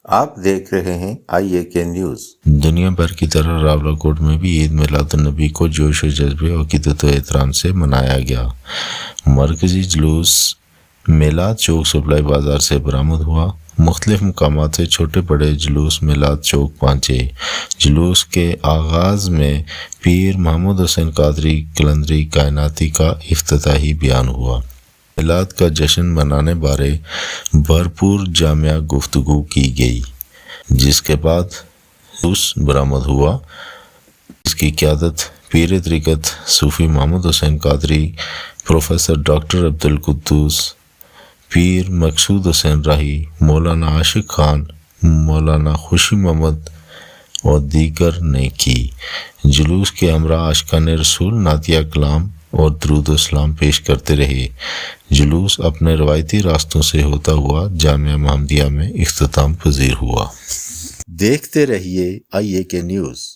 آپ دیکھ رہے ہیں IAK نیوز۔ دنیا بھر کی طرح راولاکوٹ میں بھی عید میلاد النبی کو جوش و جذبے عقیدت و احترام سے منایا گیا۔ مرکزی جلوس میلاد چوک سپلائی بازار سے برآمد ہوا۔ مختلف مقامات سے چھوٹے بڑے جلوس میلاد چوک پہنچے۔ جلوس کے آغاز میں پیر محمد حسین قادری قلندری کائناتی کا افتتاحی بیان ہوا۔ میلاد کا جشن منانے بارے بھرپور جامع گفتگو کی گئی، جس کے بعد جلوس برآمد ہوا، جس کی قیادت پیر طریقت صوفی محمد حسین قادری، پروفیسر ڈاکٹر عبدالقدوس، پیر مقصود حسین راہی، مولانا عاشق خان، مولانا خوشی محمد اور دیگر نے کی۔ جلوس کے ہمراہ عاشقان رسول نعتیہ کلام اور درود و سلام پیش کرتے رہے۔ جلوس اپنے روایتی راستوں سے ہوتا ہوا جامعہ محمدیہ میں اختتام پذیر ہوا۔ دیکھتے رہیے IAK نیوز۔